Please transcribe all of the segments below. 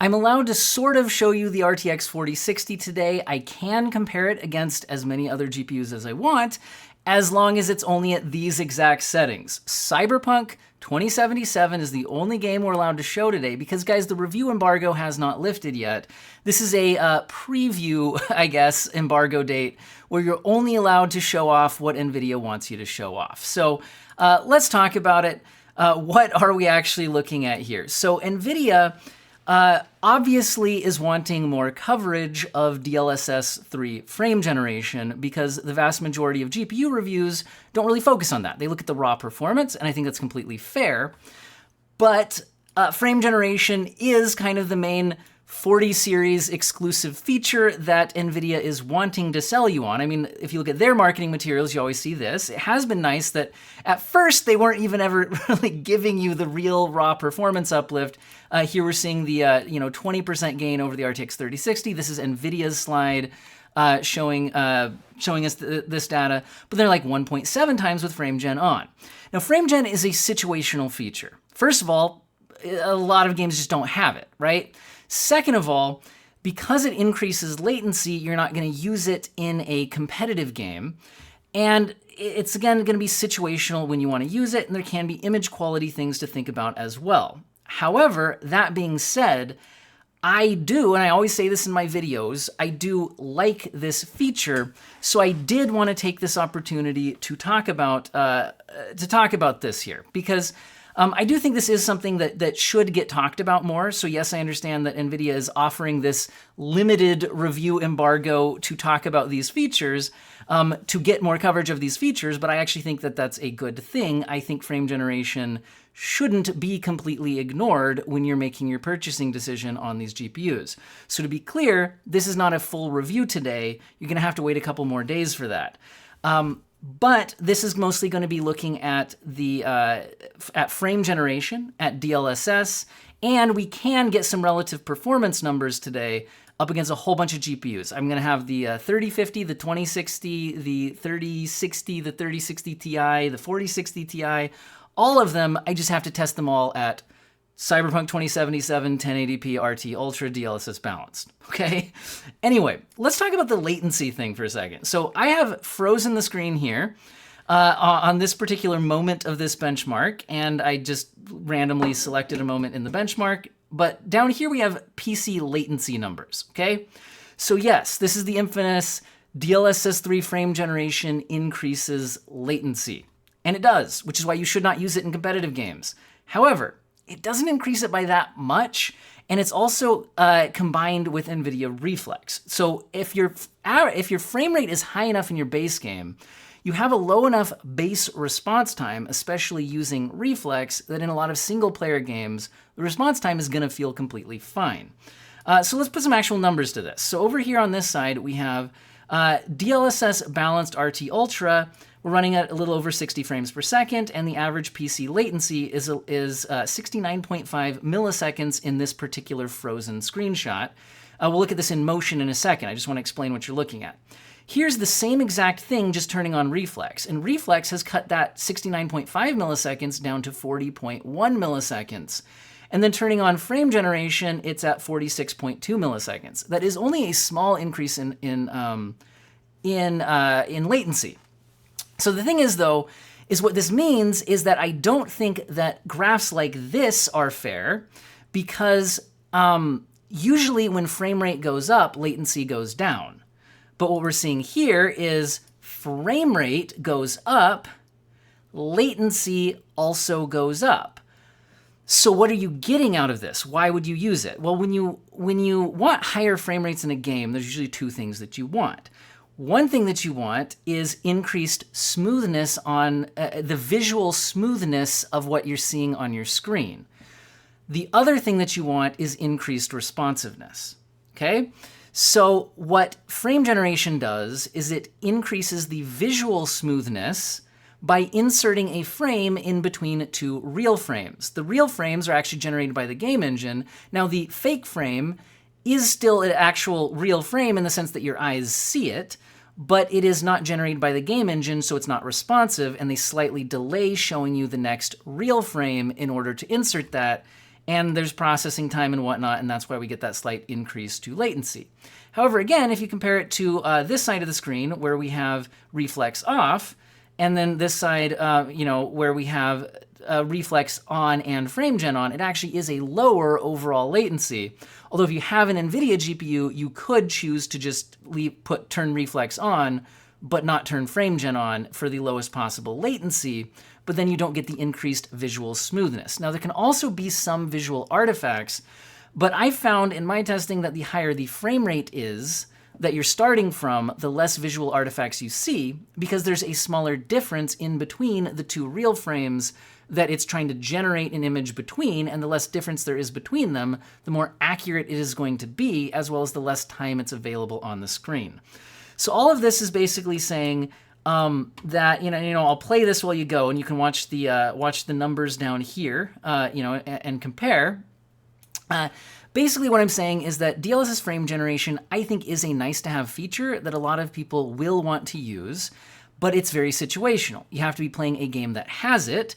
I'm allowed to sort of show you the RTX 4060 today. I can compare it against as many other GPUs as I want, as long as it's only at these exact settings. Cyberpunk 2077 is the only game we're allowed to show today because, guys, the review embargo has not lifted yet. This is a preview, I guess, embargo date where you're only allowed to show off what Nvidia wants you to show off. So let's talk about it. What are we actually looking at here? So Nvidia obviously is wanting more coverage of DLSS 3 frame generation because the vast majority of GPU reviews don't really focus on that. They look at the raw performance, and I think that's completely fair. But frame generation is kind of the main 40 series exclusive feature that Nvidia is wanting to sell you on. I mean, if you look at their marketing materials, you always see this. It has been nice that at first they weren't even ever really giving you the real raw performance uplift. Here we're seeing the 20% gain over the RTX 3060. This is Nvidia's slide showing us this data, but they're like 1.7 times with FrameGen on. Now, FrameGen is a situational feature. First of all, a lot of games just don't have it, right? Second of all, because it increases latency, you're not going to use it in a competitive game. And it's, again, going to be situational when you want to use it, and there can be image quality things to think about as well. However, that being said, I do, and I always say this in my videos, I do like this feature, so I did want to take this opportunity to talk about this here, because I do think this is something that should get talked about more. So yes, I understand that Nvidia is offering this limited review embargo to talk about these features, to get more coverage of these features, but I actually think that that's a good thing. I think frame generation shouldn't be completely ignored when you're making your purchasing decision on these GPUs. So to be clear, this is not a full review today. You're gonna have to wait a couple more days for that. But this is mostly going to be looking at the at frame generation, at DLSS, and we can get some relative performance numbers today up against a whole bunch of GPUs. I'm going to have the 3050, the 2060, the 3060, the 3060 Ti, the 4060 Ti, all of them. I just have to test them all at Cyberpunk 2077, 1080p RT Ultra DLSS Balanced, okay? Anyway, let's talk about the latency thing for a second. So I have frozen the screen here on this particular moment of this benchmark, and I just randomly selected a moment in the benchmark, but down here we have PC latency numbers, okay? So yes, this is the infamous DLSS 3 frame generation increases latency, and it does, which is why you should not use it in competitive games. However, it doesn't increase it by that much, and it's also combined with NVIDIA Reflex. So if your frame rate is high enough in your base game, you have a low enough base response time, especially using Reflex, that in a lot of single-player games, the response time is going to feel completely fine. So let's put some actual numbers to this. So over here on this side, we have DLSS Balanced RT Ultra. We're running at a little over 60 frames per second, and the average PC latency is 69.5 milliseconds in this particular frozen screenshot. We'll look at this in motion in a second. I just want to explain what you're looking at. Here's the same exact thing, just turning on Reflex, and Reflex has cut that 69.5 milliseconds down to 40.1 milliseconds. And then turning on frame generation, it's at 46.2 milliseconds. That is only a small increase in latency. So the thing is, though, is what this means is that I don't think that graphs like this are fair, because usually when frame rate goes up, latency goes down. But what we're seeing here is frame rate goes up, latency also goes up. So what are you getting out of this? Why would you use it? Well, when you want higher frame rates in a game, there's usually two things that you want. One thing that you want is increased smoothness on the visual smoothness of what you're seeing on your screen. The other thing that you want is increased responsiveness, okay? So what frame generation does is it increases the visual smoothness by inserting a frame in between two real frames. The real frames are actually generated by the game engine. Now the fake frame is still an actual real frame in the sense that your eyes see it, but it is not generated by the game engine, so it's not responsive, and they slightly delay showing you the next real frame in order to insert that, and there's processing time and whatnot, and that's why we get that slight increase to latency. However, again, if you compare it to this side of the screen where we have reflex off, and then this side, where we have reflex on and frame gen on, it actually is a lower overall latency. Although if you have an Nvidia GPU, you could choose to just turn reflex on, but not turn frame gen on for the lowest possible latency, but then you don't get the increased visual smoothness. Now, there can also be some visual artifacts, but I found in my testing that the higher the frame rate is that you're starting from, the less visual artifacts you see, because there's a smaller difference in between the two real frames that it's trying to generate an image between, and the less difference there is between them, the more accurate it is going to be, as well as the less time it's available on the screen. So all of this is basically saying that I'll play this while you go, and you can watch the numbers down here, and compare. Basically, what I'm saying is that DLSS frame generation, I think, is a nice-to-have feature that a lot of people will want to use, but it's very situational. You have to be playing a game that has it.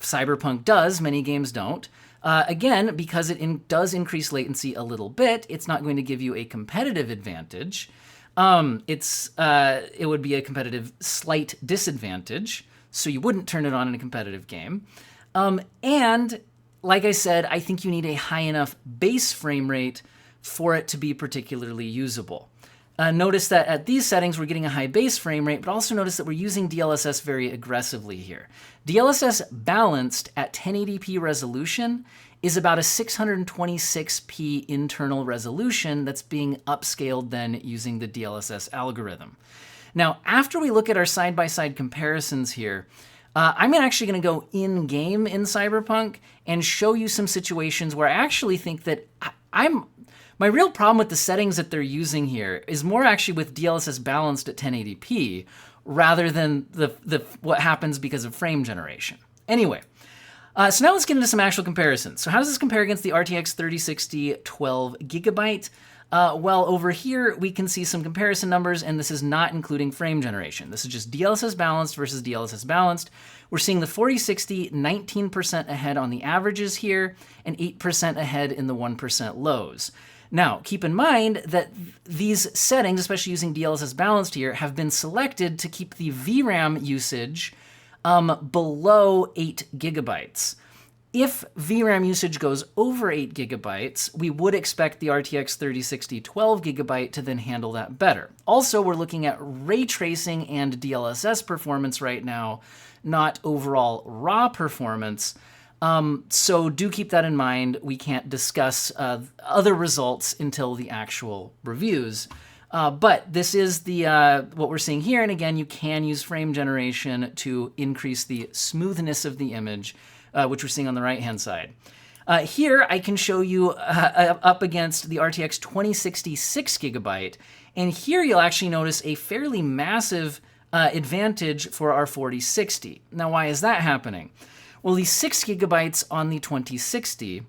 Cyberpunk does, many games don't. Again, because it does increase latency a little bit, it's not going to give you a competitive advantage. It would be a competitive slight disadvantage, so you wouldn't turn it on in a competitive game. And like I said, I think you need a high enough base frame rate for it to be particularly usable. Notice that at these settings, we're getting a high base frame rate, but also notice that we're using DLSS very aggressively here. DLSS Balanced at 1080p resolution is about a 626p internal resolution that's being upscaled then using the DLSS algorithm. Now, after we look at our side-by-side comparisons here, I'm actually going to go in-game in Cyberpunk and show you some situations where I actually think that my real problem with the settings that they're using here is more actually with DLSS Balanced at 1080p rather than what happens because of frame generation. Anyway, so now let's get into some actual comparisons. So how does this compare against the RTX 3060 12GB? Well, over here, we can see some comparison numbers, and this is not including frame generation. This is just DLSS Balanced versus DLSS Balanced. We're seeing the 4060 19% ahead on the averages here, and 8% ahead in the 1% lows. Now, keep in mind that these settings, especially using DLSS Balanced here, have been selected to keep the VRAM usage below 8 gigabytes. If VRAM usage goes over 8 gigabytes, we would expect the RTX 3060 12GB to then handle that better. Also, we're looking at ray tracing and DLSS performance right now, not overall raw performance. So do keep that in mind. We can't discuss other results until the actual reviews. But this is what we're seeing here. And again, you can use frame generation to increase the smoothness of the image, which we're seeing on the right-hand side. Here, I can show you up against the RTX 2060 6GB. And here you'll actually notice a fairly massive advantage for our 4060. Now, why is that happening? Well, the 6 gigabytes on the 2060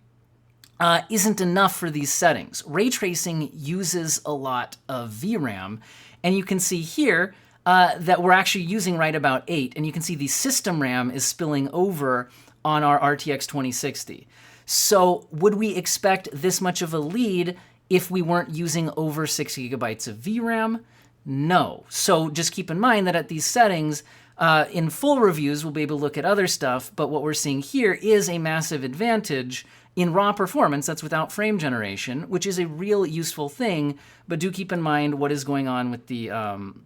isn't enough for these settings. Ray tracing uses a lot of VRAM, and you can see here that we're actually using right about 8, and you can see the system RAM is spilling over on our RTX 2060. So would we expect this much of a lead if we weren't using over 6 gigabytes of VRAM? No. So just keep in mind that at these settings, in full reviews, we'll be able to look at other stuff, but what we're seeing here is a massive advantage in raw performance that's without frame generation, which is a real useful thing, but do keep in mind what is going on with the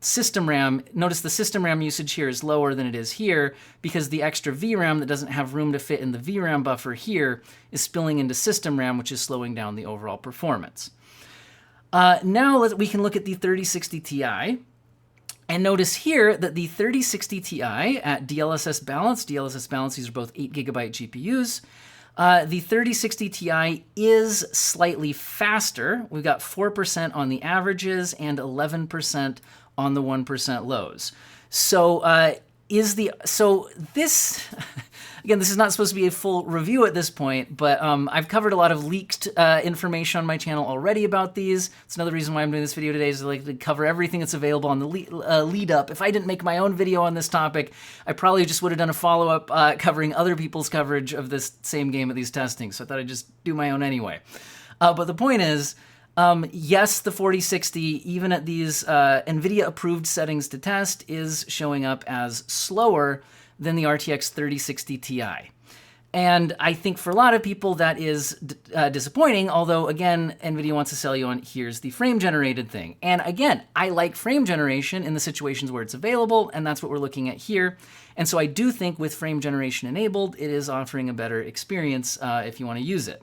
system RAM. Notice the system RAM usage here is lower than it is here because the extra VRAM that doesn't have room to fit in the VRAM buffer here is spilling into system RAM, which is slowing down the overall performance. Now we can look at the 3060 Ti. And notice here that the 3060 Ti at DLSS Balanced, these are both 8 gigabyte GPUs. The 3060 Ti is slightly faster. We've got 4% on the averages and 11% on the 1% lows. So so this, again, this is not supposed to be a full review at this point, but I've covered a lot of leaked information on my channel already about these. It's another reason why I'm doing this video today, is to cover everything that's available on the lead up. If I didn't make my own video on this topic, I probably just would have done a follow-up covering other people's coverage of this same game at these testings, so I thought I'd just do my own anyway. But the point is, yes, the 4060, even at these Nvidia approved settings to test, is showing up as slower than the RTX 3060 Ti. And I think for a lot of people that is disappointing, although again, Nvidia wants to sell you on here's the frame generated thing. And again, I like frame generation in the situations where it's available, and that's what we're looking at here. And so I do think with frame generation enabled, it is offering a better experience if you want to use it.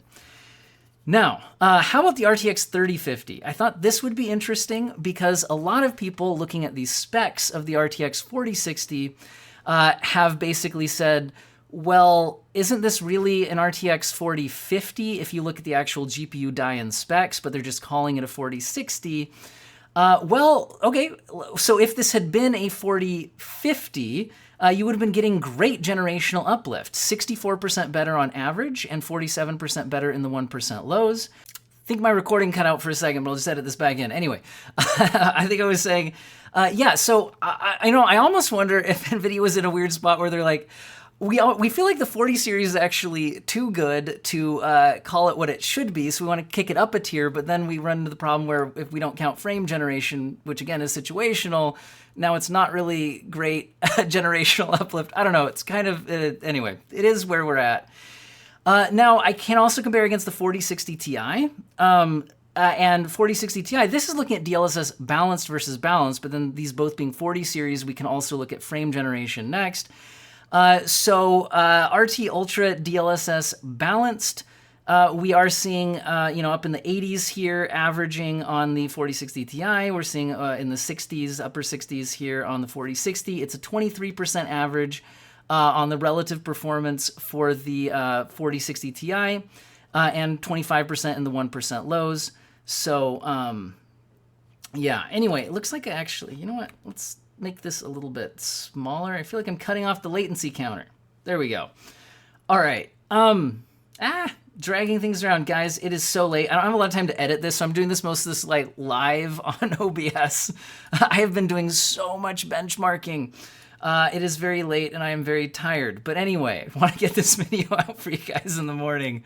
Now, how about the RTX 3050? I thought this would be interesting because a lot of people looking at these specs of the RTX 4060 have basically said, well, isn't this really an RTX 4050 if you look at the actual GPU die-in specs, but they're just calling it a 4060? Well, okay, so if this had been a 4050, you would have been getting great generational uplift, 64% better on average and 47% better in the 1% lows. I think my recording cut out for a second, but I'll just edit this back in. Anyway, I think I was saying, yeah, so I almost wonder if Nvidia was in a weird spot where they're like, we feel like the 40 series is actually too good to call it what it should be, so we want to kick it up a tier, but then we run into the problem where if we don't count frame generation, which again is situational, now it's not really great generational uplift. I don't know, it's kind of, anyway, it is where we're at. Now, I can also compare against the 4060 Ti. And 4060 Ti, this is looking at DLSS balanced versus balanced, but then these both being 40 series, we can also look at frame generation next. So RT Ultra DLSS balanced, we are seeing, up in the 80s here, averaging on the 4060 Ti. We're seeing in the 60s, upper 60s here on the 4060. It's a 23% average on the relative performance for the 4060 Ti and 25% in the 1% lows. So, yeah, anyway, it looks like actually, you know what, let's make this a little bit smaller. I feel like I'm cutting off the latency counter. There we go. All right. Dragging things around, guys. It is so late. I don't have a lot of time to edit this, so I'm doing this most of this like live on OBS. I have been doing so much benchmarking. It is very late and I am very tired. But anyway, I want to get this video out for you guys in the morning.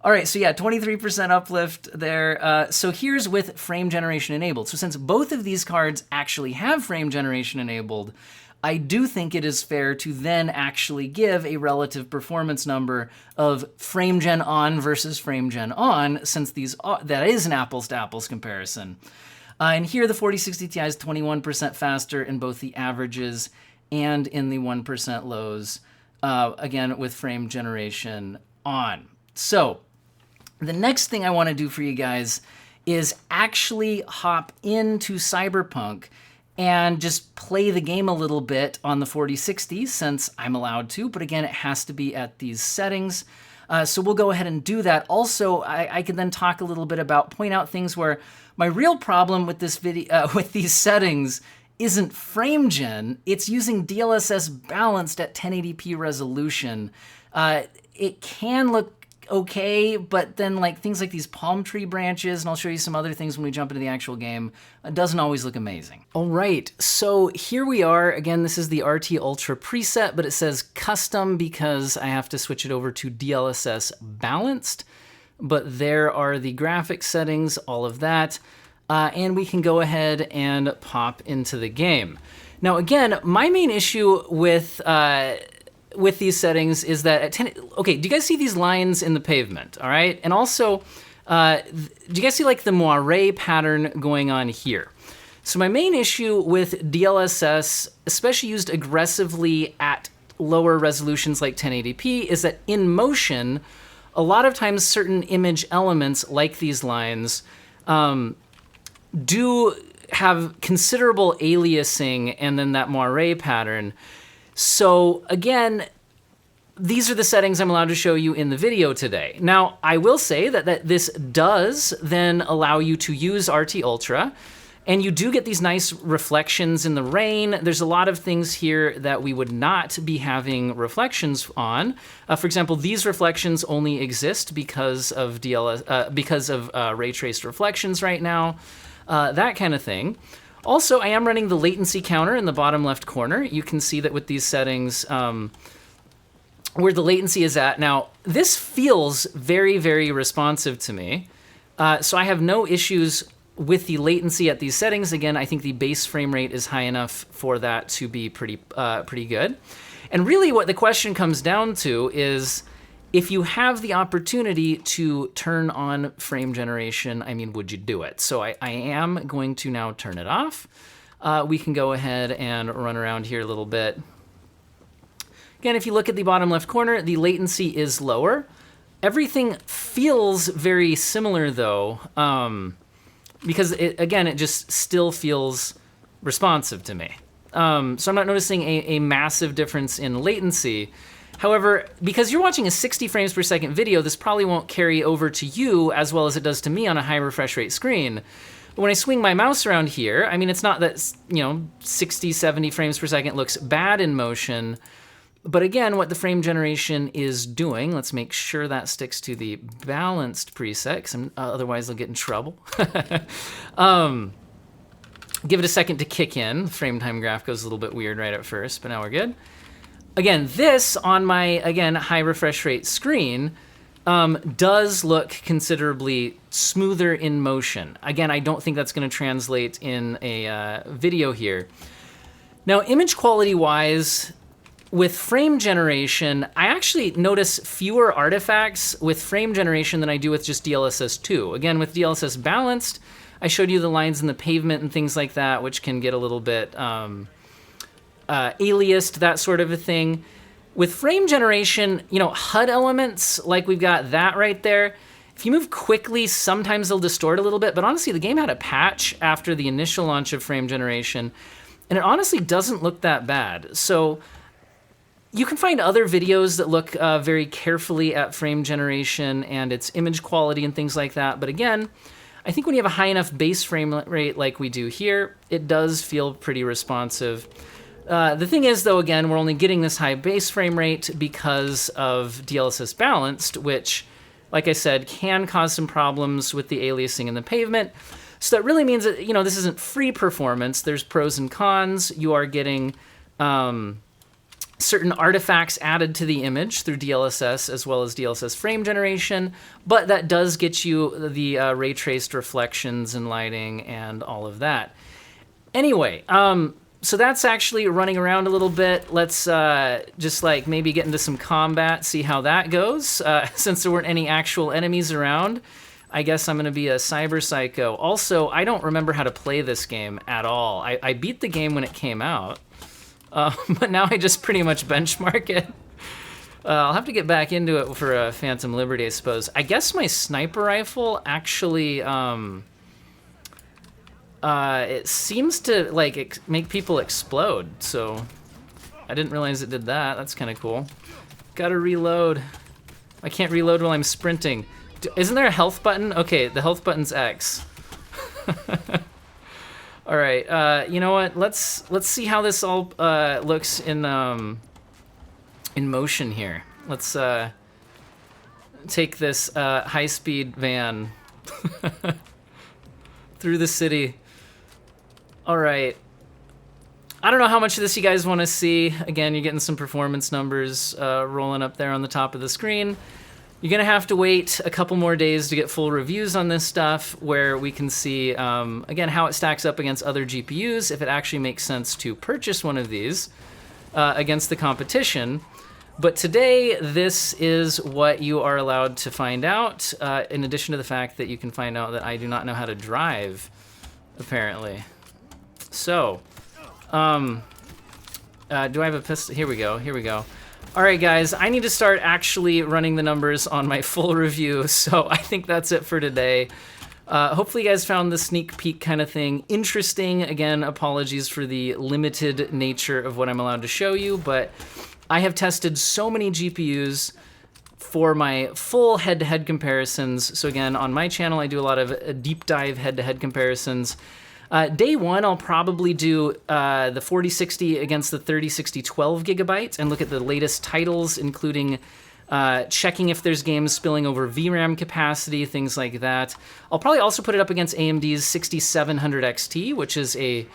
All right, so yeah, 23% uplift there. So here's with frame generation enabled. So since both of these cards actually have frame generation enabled, I do think it is fair to then actually give a relative performance number of frame gen on versus frame gen on, since that is an apples to apples comparison. And here the 4060 Ti is 21% faster in both the averages and in the 1% lows, again, with frame generation on. So the next thing I want to do for you guys is actually hop into Cyberpunk and just play the game a little bit on the 4060 since I'm allowed to, but again, it has to be at these settings. So we'll go ahead and do that. Also, I can then talk a little bit about, point out things where my real problem with this video, with these settings isn't frame gen, it's using DLSS balanced at 1080p resolution. It can look okay, but then like things like these palm tree branches, and I'll show you some other things when we jump into the actual game, it doesn't always look amazing. All right, so here we are. Again, this is the RT Ultra preset, but it says custom because I have to switch it over to DLSS balanced. But there are the graphics settings, all of that. And we can go ahead and pop into the game. Now, again, my main issue with these settings is that at 10, okay, do you guys see these lines in the pavement, all right? And also, do you guys see like the moire pattern going on here? So my main issue with DLSS, especially used aggressively at lower resolutions like 1080p, is that in motion, a lot of times certain image elements like these lines do have considerable aliasing and then that moire pattern. So again, these are the settings I'm allowed to show you in the video today. Now, I will say that this does then allow you to use RT Ultra And you do get these nice reflections in the rain. There's a lot of things here that we would not be having reflections on. For example, these reflections only exist because of ray traced reflections right now, that kind of thing. Also, I am running the latency counter in the bottom left corner. You can see that with these settings, where the latency is at. Now, this feels very, very responsive to me. So I have no issues with the latency at these settings. Again, I think the base frame rate is high enough for that to be pretty good. And really what the question comes down to is, if you have the opportunity to turn on frame generation, I mean, would you do it? So I am going to now turn it off. We can go ahead and run around here a little bit. Again, if you look at the bottom left corner, the latency is lower. Everything feels very similar though, because it just still feels responsive to me. So I'm not noticing a massive difference in latency. However, because you're watching a 60 frames per second video, this probably won't carry over to you as well as it does to me on a high refresh rate screen. But when I swing my mouse around here, I mean, it's not that, 60, 70 frames per second looks bad in motion. But again, what the frame generation is doing, let's make sure that sticks to the balanced preset, 'cause otherwise I'll get in trouble. Give it a second to kick in. Frame time graph goes a little bit weird right at first, but now we're good. Again, this on my, again, high refresh rate screen does look considerably smoother in motion. Again, I don't think that's gonna translate in a video here. Now, image quality wise, with frame generation, I actually notice fewer artifacts with frame generation than I do with just DLSS 2. Again, with DLSS Balanced, I showed you the lines in the pavement and things like that, which can get a little bit aliased, that sort of a thing. With frame generation, HUD elements, like we've got that right there, if you move quickly, sometimes they'll distort a little bit, but honestly, the game had a patch after the initial launch of frame generation, and it honestly doesn't look that bad. So you can find other videos that look very carefully at frame generation and its image quality and things like that. But again, I think when you have a high enough base frame rate like we do here, it does feel pretty responsive. The thing is, though, again, we're only getting this high base frame rate because of DLSS Balanced, which, like I said, can cause some problems with the aliasing in the pavement. So that really means that, this isn't free performance. There's pros and cons. You are getting certain artifacts added to the image through DLSS as well as DLSS frame generation, but that does get you the ray traced reflections and lighting and all of that. Anyway, so that's actually running around a little bit. Let's just maybe get into some combat, see how that goes. Since there weren't any actual enemies around, I guess I'm gonna be a cyber psycho. Also, I don't remember how to play this game at all. I beat the game when it came out. But now I just pretty much benchmark it. I'll have to get back into it for a Phantom Liberty, I suppose. I guess my sniper rifle actually, it seems to make people explode. So I didn't realize it did that. That's kind of cool. Gotta reload. I can't reload while I'm sprinting. Isn't there a health button? Okay, the health button's X. All right, you know what? Let's see how this all looks in motion here. Let's take this high-speed van through the city. All right. I don't know how much of this you guys want to see. Again, you're getting some performance numbers rolling up there on the top of the screen. You're gonna have to wait a couple more days to get full reviews on this stuff where we can see, again, how it stacks up against other GPUs, if it actually makes sense to purchase one of these against the competition. But today, this is what you are allowed to find out, in addition to the fact that you can find out that I do not know how to drive, apparently. So, do I have a pistol? Here we go. All right, guys, I need to start actually running the numbers on my full review, so I think that's it for today. Hopefully you guys found the sneak peek kind of thing interesting. Again, apologies for the limited nature of what I'm allowed to show you, but I have tested so many GPUs for my full head-to-head comparisons. So again, on my channel, I do a lot of deep dive head-to-head comparisons. Day one, I'll probably do the 4060 against the 3060 12 gigabytes and look at the latest titles, including checking if there's games spilling over VRAM capacity, things like that. I'll probably also put it up against AMD's 6700 XT, which is a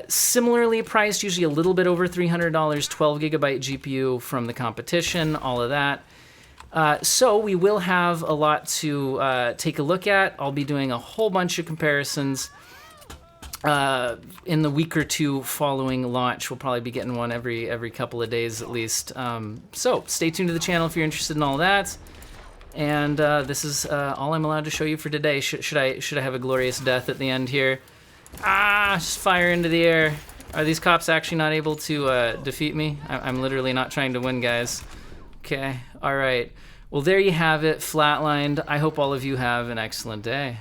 similarly priced, usually a little bit over $300, 12 gigabyte GPU from the competition, all of that. So we will have a lot to take a look at. I'll be doing a whole bunch of comparisons in the week or two following launch. We'll probably be getting one every couple of days at least. So stay tuned to the channel if you're interested in all that. And this is all I'm allowed to show you for today. Should I have a glorious death at the end here? Just fire into the air. Are these cops actually not able to defeat me? I'm literally not trying to win, guys. Okay, all right. Well, there you have it, flatlined. I hope all of you have an excellent day.